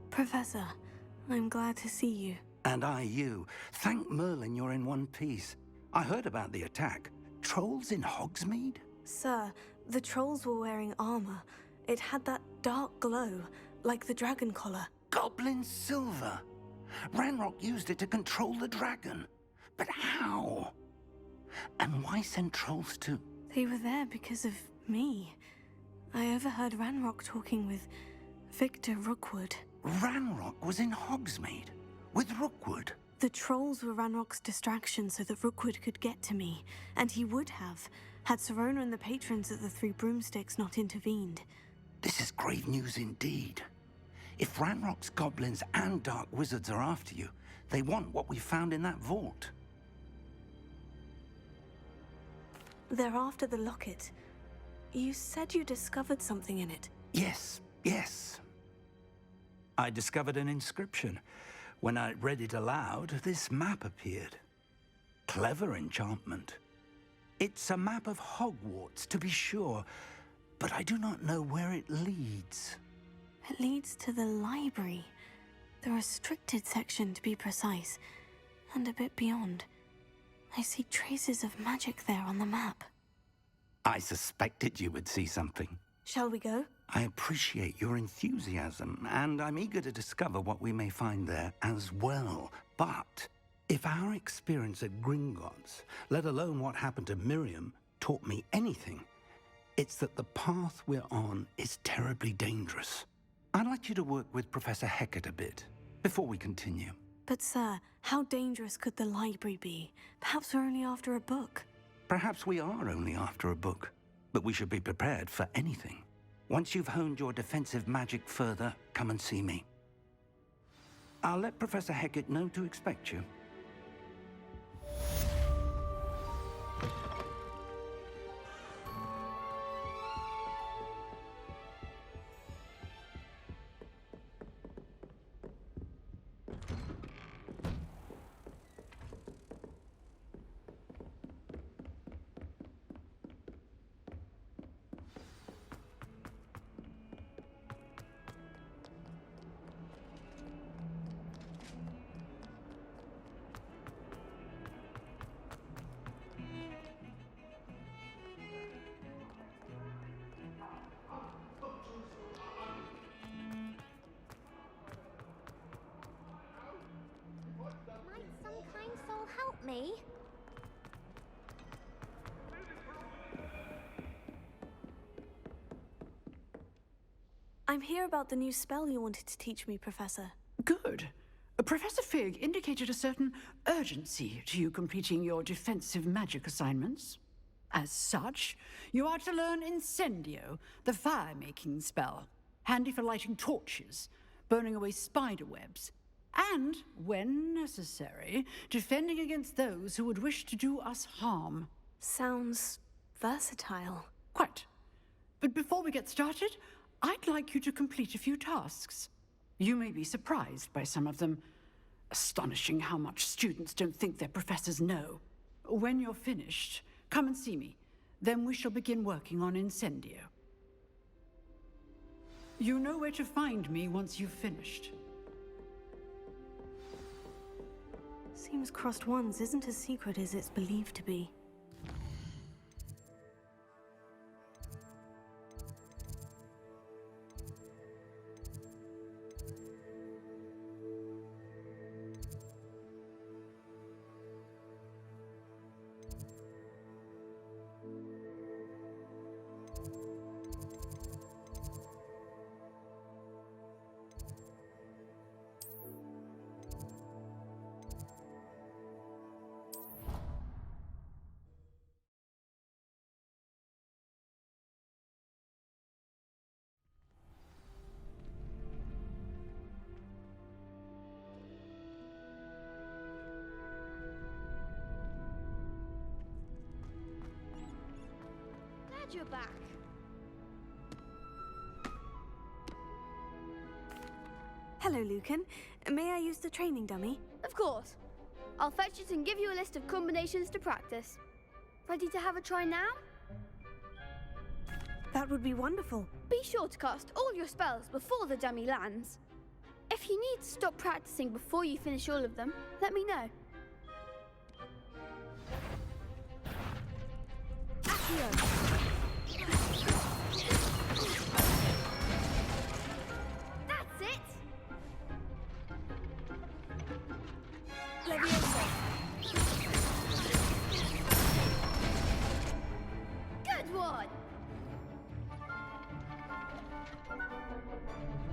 Professor, I'm glad to see you. And I you. Thank Merlin you're in one piece. I heard about the attack. Trolls in Hogsmeade? Sir, the trolls were wearing armor. It had that dark glow, like the dragon collar. Goblin silver! Ranrock used it to control the dragon. But how? And why send trolls too? They were there because of me. I overheard Ranrock talking with Victor Rookwood. Ranrock was in Hogsmeade? With Rookwood? The trolls were Ranrock's distraction so that Rookwood could get to me, and he would have, had Serona and the patrons of the Three Broomsticks not intervened. This is grave news indeed. If Ranrock's goblins and dark wizards are after you, they want what we found in that vault. They're after the locket. You said you discovered something in it. Yes. I discovered an inscription. When I read it aloud, this map appeared. Clever enchantment. It's a map of Hogwarts, to be sure, but I do not know where it leads. It leads to the library. The restricted section, to be precise, and a bit beyond. I see traces of magic there on the map. I suspected you would see something. Shall we go? I appreciate your enthusiasm, and I'm eager to discover what we may find there as well. But if our experience at Gringotts, let alone what happened to Miriam, taught me anything, it's that the path we're on is terribly dangerous. I'd like you to work with Professor Hecat a bit before we continue. But sir, how dangerous could the library be? Perhaps we're only after a book. Perhaps we are only after a book, but we should be prepared for anything. Once you've honed your defensive magic further, come and see me. I'll let Professor Hecat know to expect you. Help me? I'm here about the new spell you wanted to teach me, Professor. Good. Professor Fig indicated a certain urgency to you completing your defensive magic assignments. As such, you are to learn Incendio, the fire-making spell, handy for lighting torches, burning away spider webs, and, when necessary, defending against those who would wish to do us harm. Sounds versatile. Quite. But before we get started, I'd like you to complete a few tasks. You may be surprised by some of them. Astonishing how much students don't think their professors know. When you're finished, come and see me. Then we shall begin working on Incendio. You know where to find me once you've finished. Seems Crossed Wands isn't as secret as it's believed to be. You're back. Hello, Lucan. May I use the training dummy? Of course. I'll fetch it and give you a list of combinations to practice. Ready to have a try now? That would be wonderful. Be sure to cast all your spells before the dummy lands. If If you need to stop practicing before you finish all of them, let me know. That's it! Leviosa. Good one!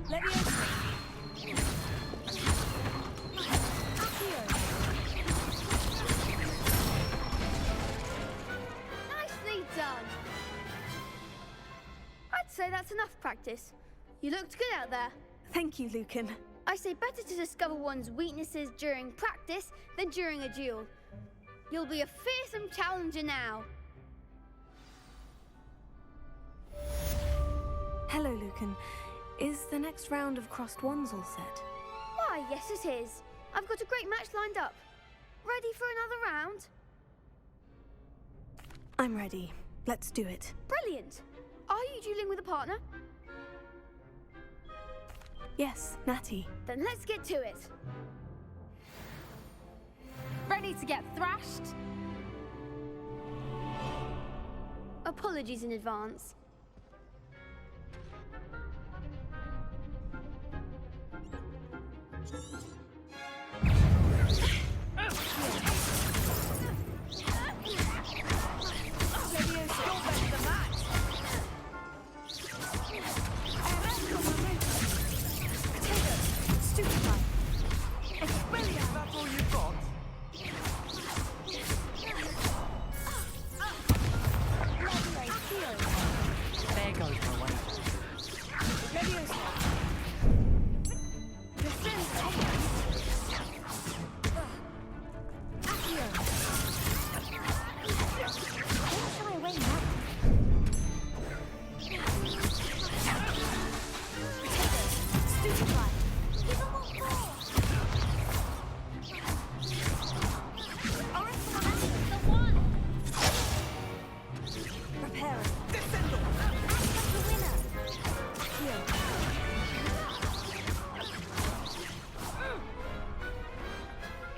Leviosa. Nicely done! I'd say that's enough practice. You looked good out there. Thank you, Lucan. I say better to discover one's weaknesses during practice than during a duel. You'll be a fearsome challenger now. Hello, Lucan. Is the next round of crossed wands all set? Why, yes it is. I've got a great match lined up. Ready for another round? I'm ready. Let's do it. Brilliant! Are you dueling with a partner? Yes, Natty. Then let's get to it. Ready to get thrashed? Apologies in advance.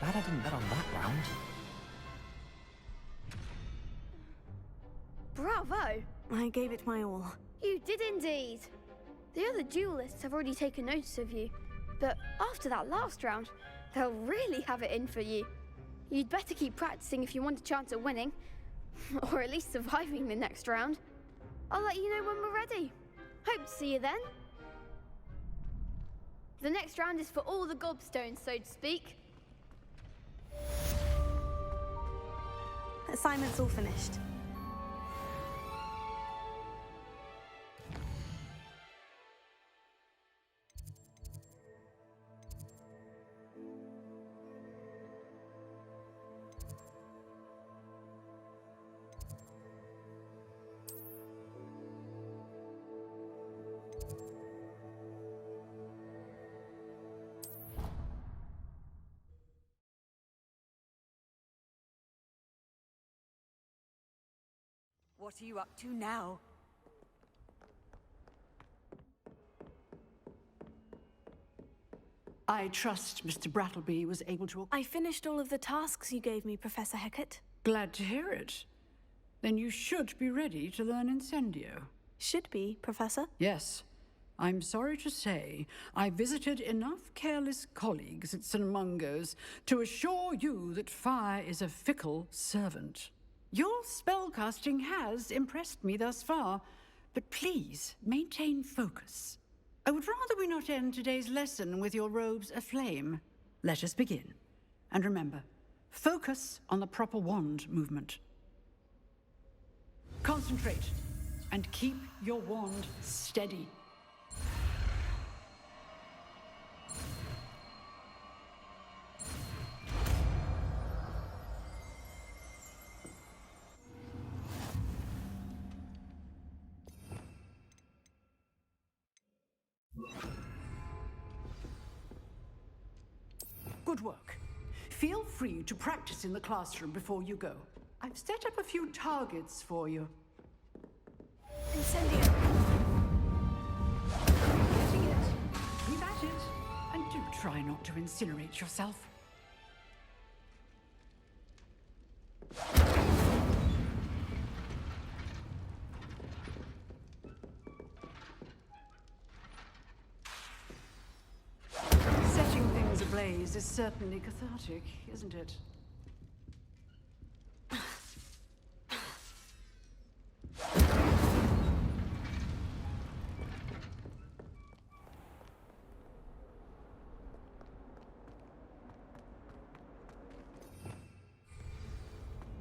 Glad I didn't bet on that round. Bravo! I gave it my all. You did indeed. The other duelists have already taken notice of you, but after that last round, they'll really have it in for you. You'd better keep practicing if you want a chance at winning, or at least surviving the next round. I'll let you know when we're ready. Hope to see you then. The next round is for all the gobstones, so to speak. Assignment's all finished. What are you up to now? I trust Mr. Brattleby was able to... I finished all of the tasks you gave me, Professor Hecat. Glad to hear it. Then you should be ready to learn Incendio. Should be, Professor. Yes. I'm sorry to say, I visited enough careless colleagues at St. Mungo's to assure you that fire is a fickle servant. Your spellcasting has impressed me thus far, but please maintain focus. I would rather we not end today's lesson with your robes aflame. Let us begin. And remember, focus on the proper wand movement. Concentrate and keep your wand steady. Good work. Feel free to practice in the classroom before you go. I've set up a few targets for you. Incendio. See it. Keep at it, and do Try not to incinerate yourself. Setting things ablaze is certainly cathartic, isn't it?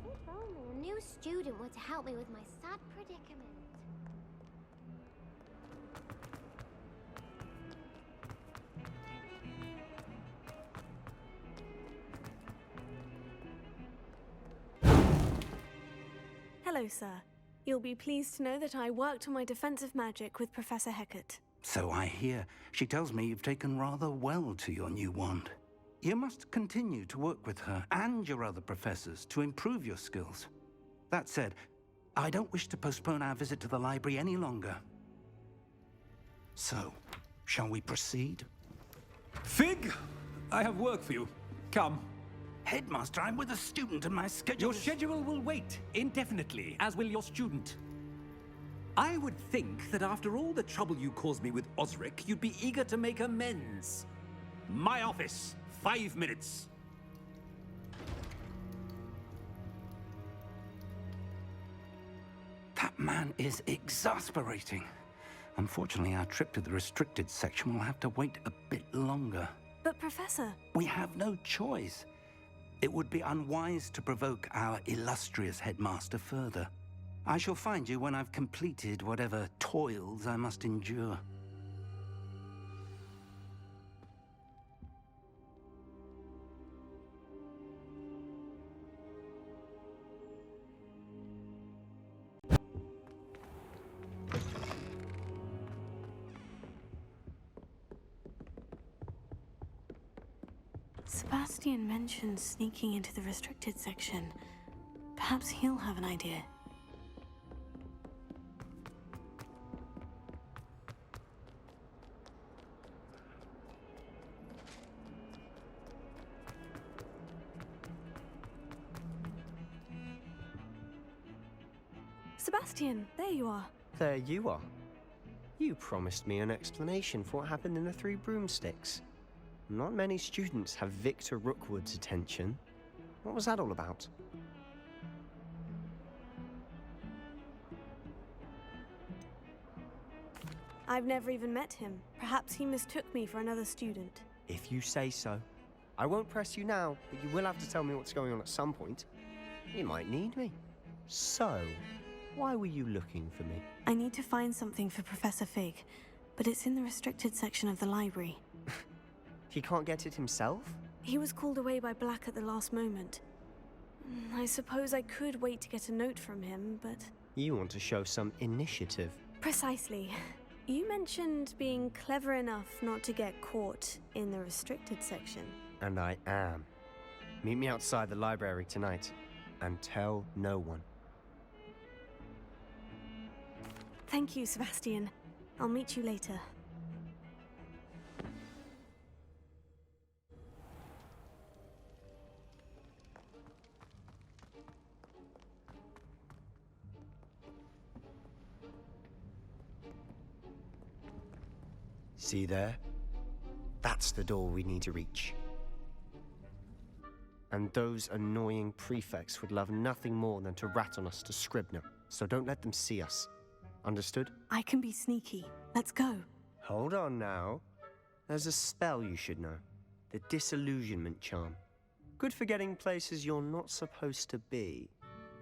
If only a new student were to help me with my sad predicament. Hello, sir. You'll be pleased to know that I worked on my defensive magic with Professor Hecat. So I hear. She tells me you've taken rather well to your new wand. You must continue to work with her and your other professors to improve your skills. That said, I don't wish to postpone our visit to the library any longer. So, shall we proceed? Fig, I have work for you. Come. Headmaster, I'm with a student and my schedule Your is- schedule will wait indefinitely, as will your student. I would think that after all the trouble you caused me with Osric, you'd be eager to make amends. My office, 5 minutes. That man is exasperating. Unfortunately, our trip to the restricted section will have to wait a bit longer. But, Professor, We have no choice. It would be unwise to provoke our illustrious headmaster further. I shall find you when I've completed whatever toils I must endure. Sebastian mentioned sneaking into the restricted section. Perhaps he'll have an idea. Sebastian, there you are. There you are. You promised me an explanation for what happened in the Three Broomsticks. Not many students have Victor Rookwood's attention. What was that all about? I've never even met him. Perhaps he mistook me for another student. If you say so. I won't press you now, but you will have to tell me what's going on at some point. You might need me. So, why were you looking for me? I need to find something for Professor Fig, but it's in the restricted section of the library. He can't get it himself? He was called away by Black at the last moment. I suppose I could wait to get a note from him, but... You want to show some initiative. Precisely. You mentioned being clever enough not to get caught in the restricted section. And I am. Meet me outside the library tonight, and tell no one. Thank you, Sebastian. I'll meet you later. See there? That's the door we need to reach. And those annoying prefects would love nothing more than to rat on us to Scribner, so don't let them see us. Understood? I can be sneaky. Let's go. Hold on now. There's a spell you should know. The Disillusionment Charm. Good for getting places you're not supposed to be.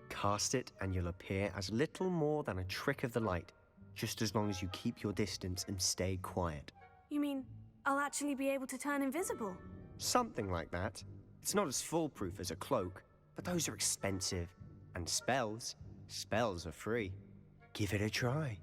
Cast it and you'll appear as little more than a trick of the light, just as long as you keep your distance and stay quiet. You mean I'll actually be able to turn invisible? Something like that. It's not as foolproof as a cloak, but those are expensive. And spells are free. Give it a try.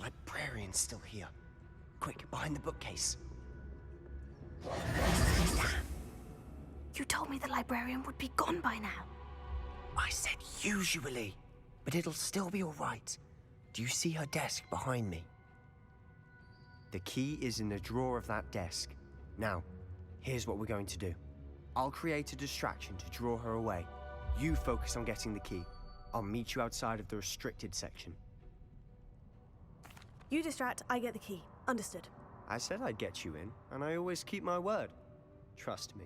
librarian's still here. Quick, behind the bookcase. You told me the librarian would be gone by now. I said usually, but it'll still be all right. Do you see her desk behind me? The key is in the drawer of that desk. Now, here's what we're going to do. I'll create a distraction to draw her away. You focus on getting the key. I'll meet you outside of the restricted section. You distract, I get the key. Understood. I said I'd get you in, and I always keep my word. Trust me.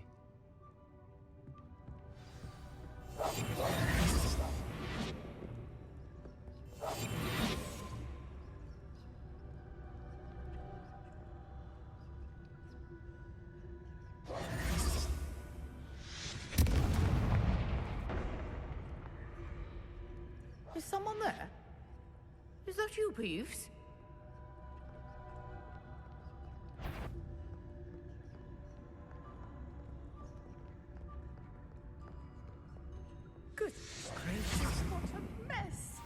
Is someone there? Is that you, Peeves? Good gracious, what a mess!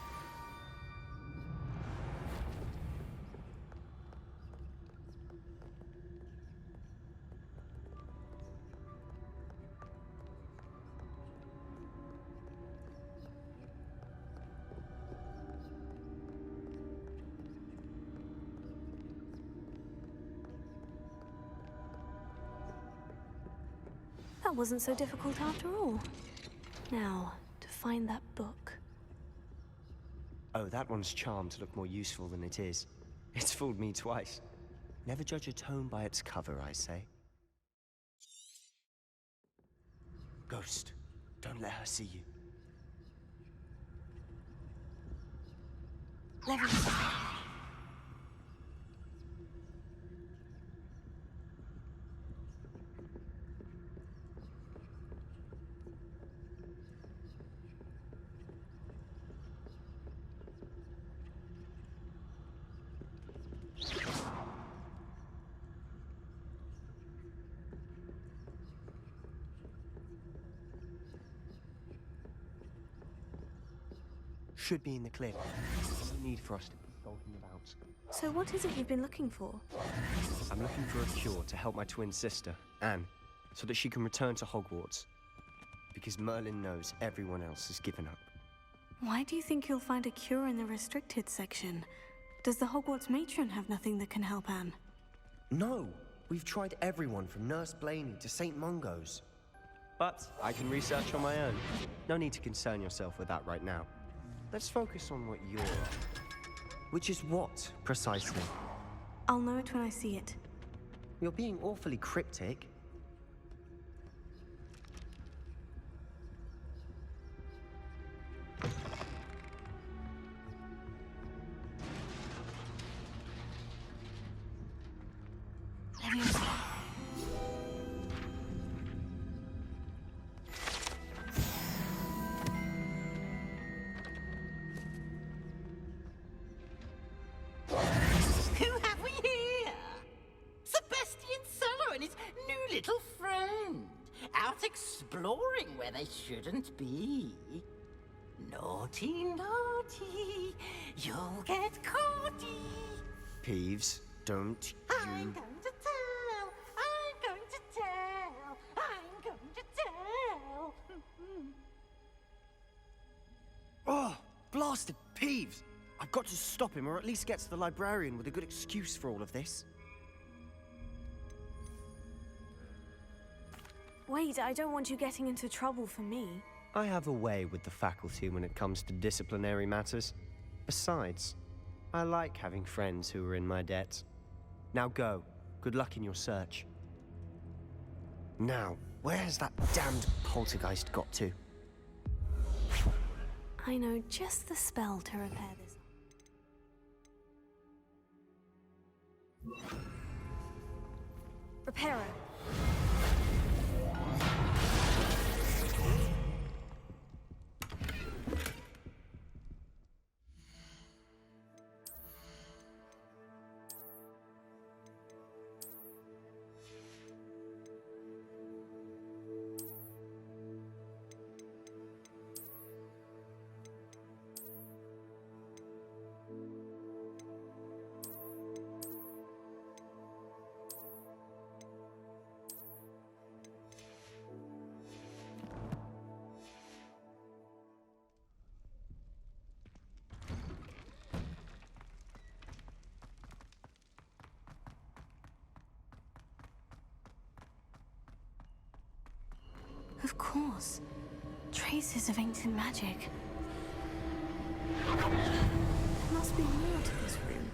That wasn't so difficult after all. Now, to find that book. Oh, that one's charmed to look more useful than it is. It's fooled me twice. Never judge a tome by its cover, I say. Ghost, don't let her see you. Leviosa. Should be in the clear. No need for us to be skulking about. So what is it you've been looking for? I'm looking for a cure to help my twin sister, Anne, so that she can return to Hogwarts. Because Merlin knows everyone else has given up. Why do you think you'll find a cure in the restricted section? Does the Hogwarts matron have nothing that can help Anne? No! We've tried everyone from Nurse Blaney to St. Mungo's. But I can research on my own. No need to concern yourself with that right now. Let's focus on what you're... Which is what, precisely? I'll know it when I see it. You're being awfully cryptic. Leviosa. Who have we here? Sebastian Cello and his new little friend. Out exploring where they shouldn't be. Naughty, naughty. You'll get caughty. Peeves, don't I'm you... going to tell. I'm going to tell. I'm going to tell. Oh, blasted Peeves! I've got to stop him, or at least get to the librarian with a good excuse for all of this. Wait, I don't want you getting into trouble for me. I have a way with the faculty when it comes to disciplinary matters. Besides, I like having friends who are in my debt. Now go. Good luck in your search. Now, where has that damned poltergeist got to? I know just the spell to repair this. Reparo. Of course. Traces of ancient magic. There must be more to this room.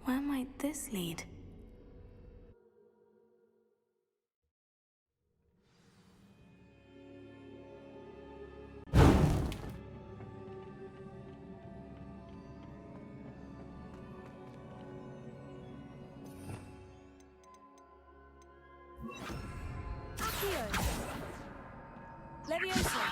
Where might this lead? Leviosa!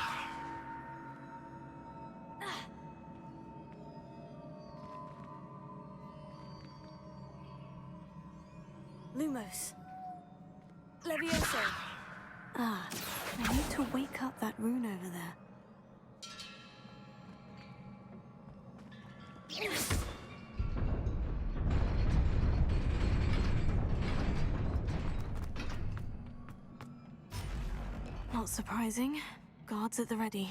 Lumos. Leviosa! Ah, I need to wake up that rune over there. Not surprising. Guards at the ready.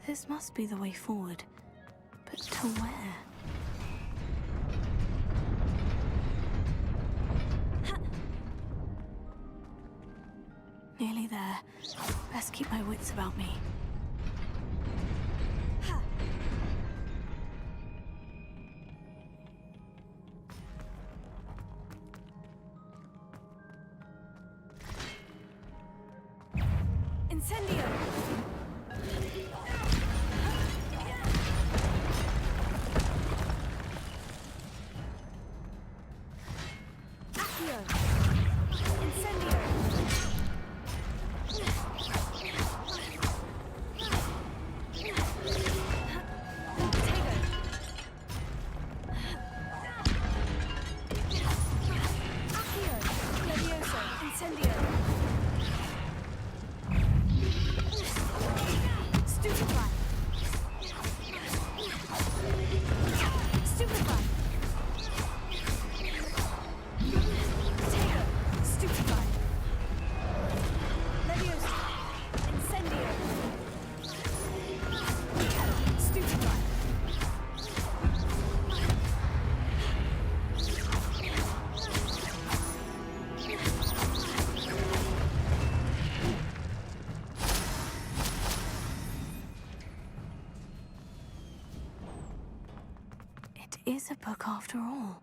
This must be the way forward. But to where? Nearly there. Best keep my wits about me. Incendio! It is a book after all.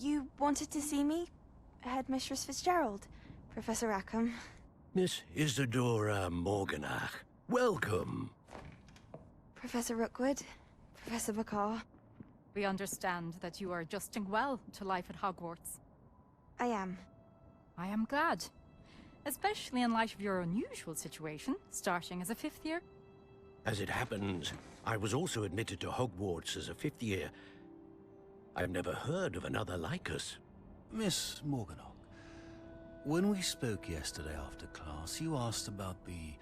You wanted to see me? Headmistress Fitzgerald, Professor Rackham. Miss Isadora Morganach, welcome. Professor Rookwood, Professor Bakar. We understand that you are adjusting well to life at Hogwarts. I am. I am glad. Especially in light of your unusual situation, starting as a 5th year. As it happens, I was also admitted to Hogwarts as a 5th year. I've never heard of another like us. Miss Morganach, when we spoke yesterday after class, you asked about the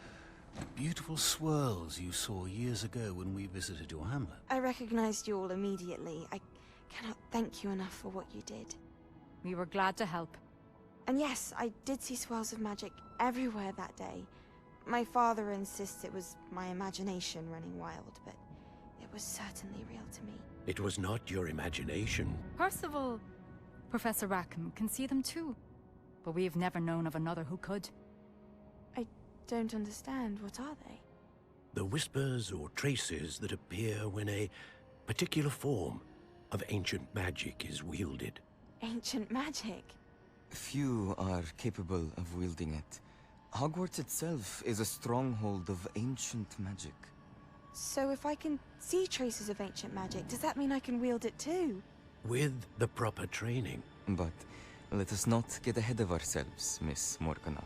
beautiful swirls you saw years ago when we visited your hamlet. I recognized you all immediately. I cannot thank you enough for what you did. We were glad to help. And yes, I did see swirls of magic everywhere that day. My father insists it was my imagination running wild, but it was certainly real to me. It was not your imagination. Percival, Professor Rackham can see them too. But we have never known of another who could. I don't understand. What are they? The whispers or traces that appear when a particular form of ancient magic is wielded. Ancient magic? Few are capable of wielding it. Hogwarts itself is a stronghold of ancient magic. So if I can see traces of ancient magic, does that mean I can wield it too? With the proper training. But let us not get ahead of ourselves, Miss Morganach.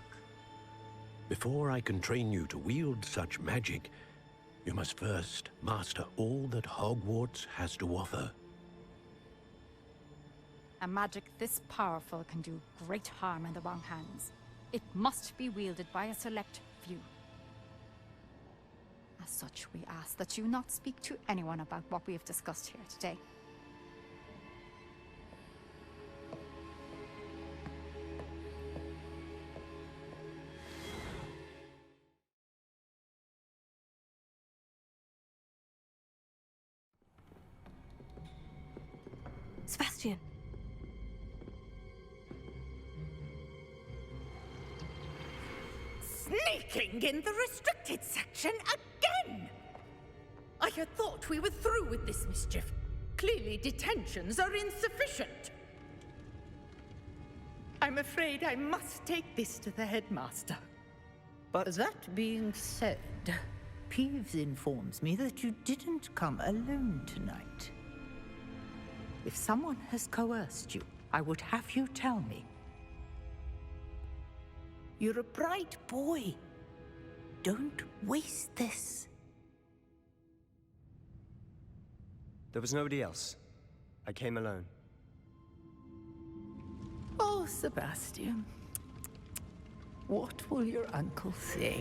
Before I can train you to wield such magic, you must first master all that Hogwarts has to offer. A magic this powerful can do great harm in the wrong hands. It must be wielded by a select few. As such, we ask that you not speak to anyone about what we have discussed here today. Sebastian. Sneaking in the restricted section again! I had thought we were through with this mischief. Clearly detentions are insufficient. I'm afraid I must take this to the headmaster. But that being said, Peeves informs me that you didn't come alone tonight. If someone has coerced you, I would have you tell me. You're a bright boy. Don't waste this. There was nobody else. I came alone. Oh, Sebastian. What will your uncle say?